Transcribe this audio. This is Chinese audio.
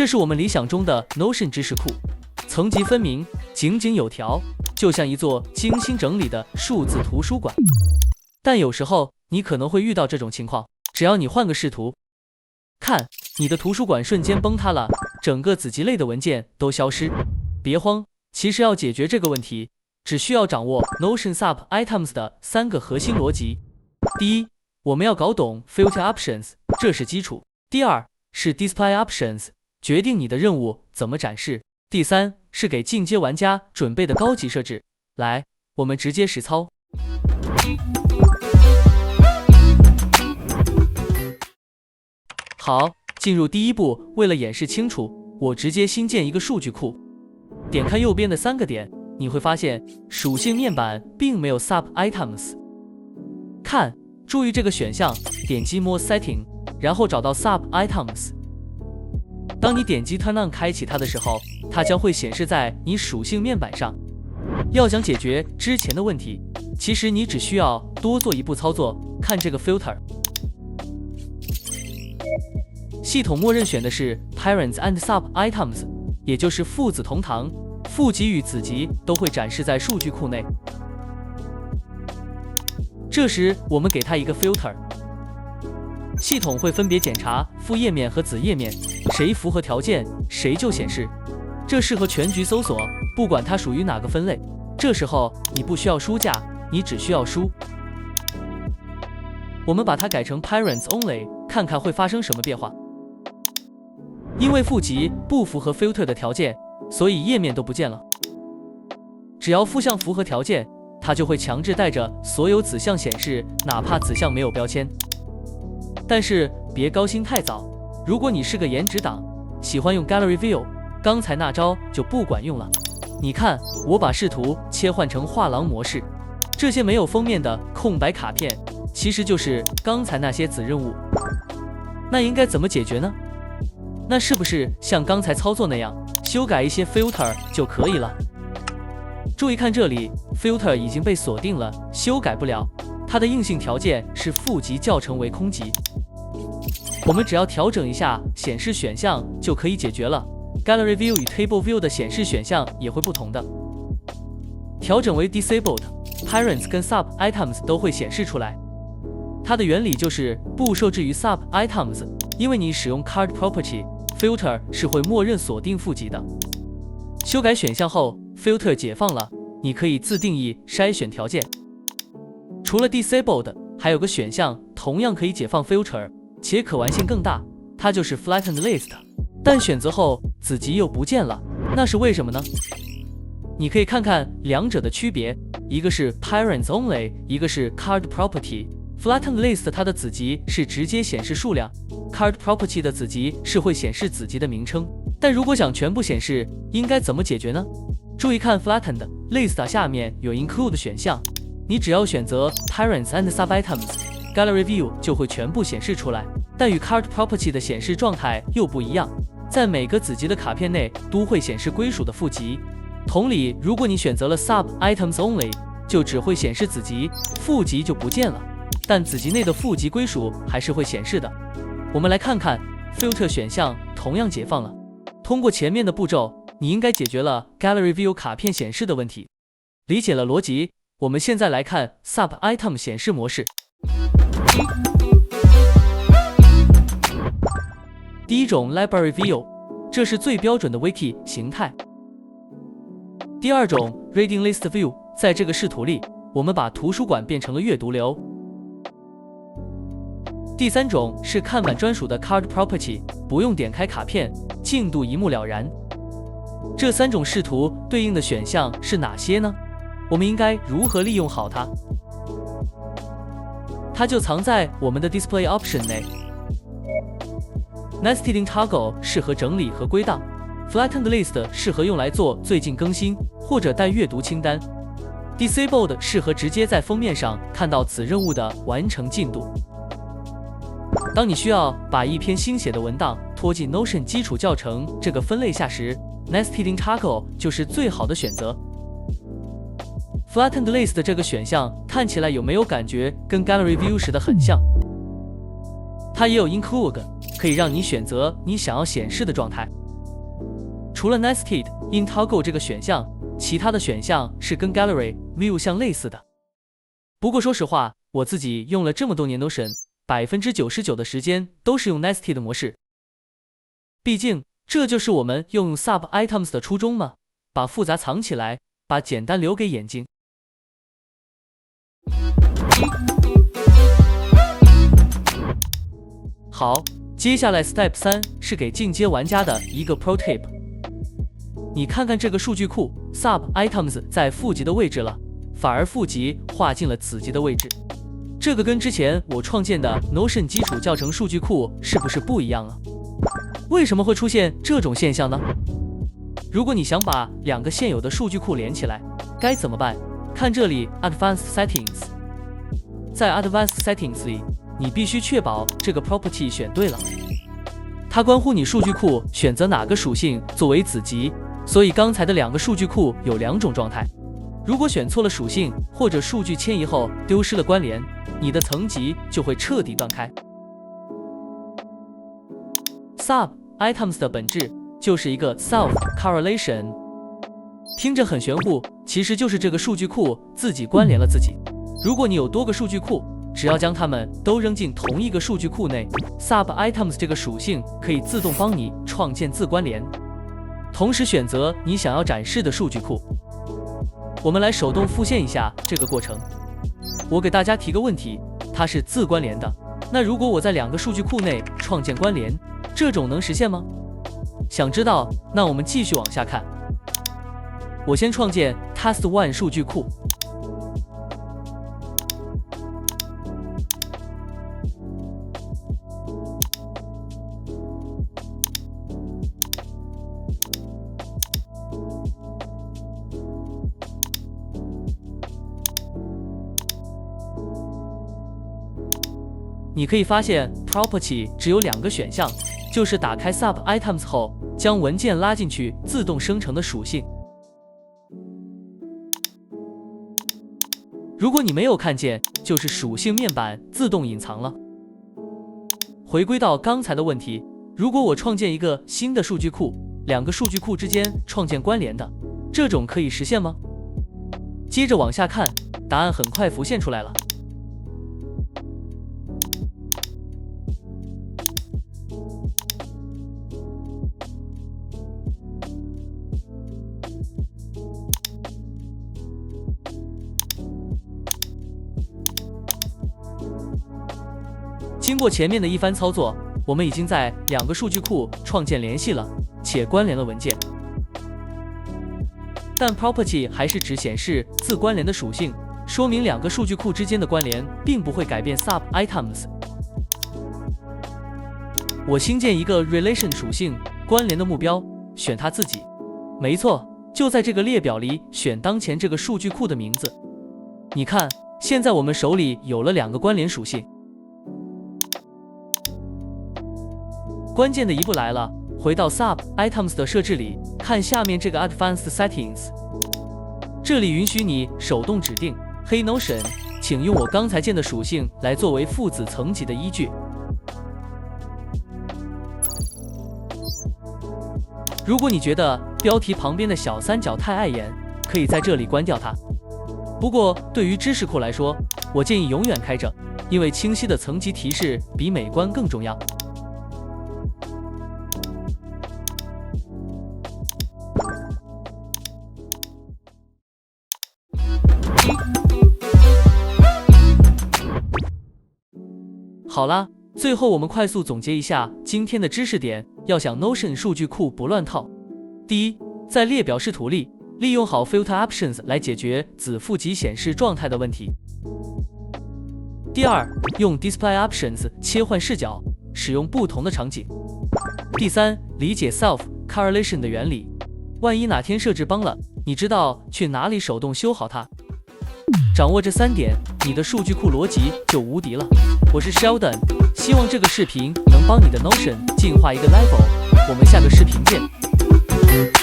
这是我们理想中的 Notion 知识库，层级分明，井井有条，就像一座精心整理的数字图书馆。但有时候你可能会遇到这种情况，只要你换个视图，看，你的图书馆瞬间崩塌了，整个子集类的文件都消失。别慌，其实要解决这个问题，只需要掌握 Notion Sub Items 的3个核心逻辑。第一，我们要搞懂 Filter Options， 这是基础。第二是 Display Options， 决定你的任务怎么展示。第三是给进阶玩家准备的高级设置。来，我们直接实操。好，进入第一步，为了演示清楚，我直接新建一个数据库。点开右边的3个点，你会发现属性面板并没有 Sub Items。看，注意这个选项，点击 More Setting， 然后找到 Sub Items。当你点击 Turn On 开启它的时候，它将会显示在你属性面板上。要想解决之前的问题，其实你只需要多做一步操作。看这个 Filter， 系统默认选的是 Parents and Sub Items， 也就是父子同堂，父集与子集都会展示在数据库内。这时我们给它一个 Filter， 系统会分别检查父页面和子页面，谁符合条件谁就显示。这适合全局搜索，不管它属于哪个分类。这时候你不需要书架，你只需要书。我们把它改成 Parents Only， 看看会发生什么变化。因为父集不符合 Filter 的条件，所以页面都不见了。只要父项符合条件，它就会强制带着所有子项显示，哪怕子项没有标签。但是别高兴太早，如果你是个颜值党，喜欢用 Gallery View， 刚才那招就不管用了。你看，我把视图切换成画廊模式，这些没有封面的空白卡片，其实就是刚才那些子任务。那应该怎么解决呢？那是不是像刚才操作那样，修改一些 filter 就可以了？注意看这里 ，filter 已经被锁定了，修改不了。它的硬性条件是父集校成为空集。我们只要调整一下显示选项就可以解决了。Gallery View 与 Table View 的显示选项也会不同的。调整为 Disabled，Parents 跟 Sub Items 都会显示出来。它的原理就是不受制于 Sub Items， 因为你使用 Card Property，Filter 是会默认锁定父集的。修改选项后 ，Filter 解放了，你可以自定义筛选条件。除了 Disabled， 还有个选项同样可以解放 Filter， 且可玩性更大，它就是 Flattened List。但选择后子集又不见了，那是为什么呢？你可以看看两者的区别，一个是 Parents Only， 一个是 Card Property。Flattened List 它的子集是直接显示数量 ，Card Property 的子集是会显示子集的名称。但如果想全部显示，应该怎么解决呢？注意看 Flattened List 下面有 Include 选项，你只要选择 Parents and Sub Items，Gallery View 就会全部显示出来。但与 Card Property 的显示状态又不一样，在每个子集的卡片内都会显示归属的父集。同理，如果你选择了 Sub Items Only， 就只会显示子集，父集就不见了。但子集内的父集归属还是会显示的。我们来看看 Filter 选项同样解放了。通过前面的步骤，你应该解决了 Gallery View 卡片显示的问题。理解了逻辑，我们现在来看 Sub Item 显示模式。第一种 Library View， 这是最标准的 Wiki 形态。第二种 Reading List View， 在这个视图里，我们把图书馆变成了阅读流。第三种是看板专属的 Card Property， 不用点开卡片，进度一目了然。这3种视图对应的选项是哪些呢？我们应该如何利用好它？它就藏在我们的 Display Option 内。Nested Toggle 适合整理和归档 ，Flattened List 适合用来做最近更新或者待阅读清单 ，Disabled 适合直接在封面上看到此任务的完成进度。当你需要把一篇新写的文档拖进 Notion 基础教程这个分类下时 ，Nested Toggle 就是最好的选择。Flattened List 这个选项看起来有没有感觉跟 Gallery View 时的很像？它也有 Include， 可以让你选择你想要显示的状态。除了 Nested in Toggle 这个选项，其他的选项是跟 Gallery View 相类似的。不过说实话，我自己用了这么多年 Notion，99%的时间都是用 Nested 模式。毕竟这就是我们用 Sub Items 的初衷嘛，把复杂藏起来，把简单留给眼睛。好，接下来 Step 3是给进阶玩家的一个 Pro Tip。你看看这个数据库 ，Sub Items 在负极的位置了，反而负极划进了子极的位置。这个跟之前我创建的 Notion 基础教程数据库是不是不一样啊？为什么会出现这种现象呢？如果你想把两个现有的数据库连起来，该怎么办？看这里 Advanced Settings， 在 Advanced Settings 里，你必须确保这个 Property 选对了，它关乎你数据库选择哪个属性作为子集。所以刚才的两个数据库有两种状态，如果选错了属性，或者数据迁移后丢失了关联，你的层级就会彻底断开。Sub Items 的本质就是一个 Self Correlation， 听着很玄乎，其实就是这个数据库自己关联了自己。如果你有多个数据库，只要将它们都扔进同一个数据库内， Sub Items 这个属性可以自动帮你创建自关联，同时选择你想要展示的数据库。我们来手动复现一下这个过程。我给大家提个问题，它是自关联的，那如果我在两个数据库内创建关联，这种能实现吗？想知道？那我们继续往下看。我先创建 Test One 数据库。你可以发现 Property 只有两个选项，就是打开 Sub Items 后，将文件拉进去自动生成的属性。如果你没有看见，就是属性面板自动隐藏了。回归到刚才的问题，如果我创建一个新的数据库，两个数据库之间创建关联的，这种可以实现吗？接着往下看，答案很快浮现出来了。经过前面的一番操作，我们已经在两个数据库创建联系了，且关联了文件。但 Property 还是只显示自关联的属性，说明两个数据库之间的关联并不会改变 Sub Items。我新建一个 Relation 属性，关联的目标，选它自己。没错，就在这个列表里选当前这个数据库的名字。你看，现在我们手里有了两个关联属性。关键的一步来了，回到 Sub Items 的设置里，看下面这个 Advanced Settings， 这里允许你手动指定Hey Notion， 请用我刚才建的属性来作为父子层级的依据。如果你觉得标题旁边的小三角太碍眼，可以在这里关掉它。不过对于知识库来说，我建议永远开着，因为清晰的层级提示比美观更重要。好啦，最后我们快速总结一下今天的知识点，要想 Notion 数据库不乱套。第一，在列表视图里，利用好 Filter Options 来解决子负极显示状态的问题。第二，用 Display Options 切换视角，使用不同的场景。第三，理解 Self Correlation 的原理，万一哪天设置崩了，你知道去哪里手动修好它。掌握这3点，你的数据库逻辑就无敌了。我是 Sheldon， 希望这个视频能帮你的 Notion 进化一个 level。我们下个视频见。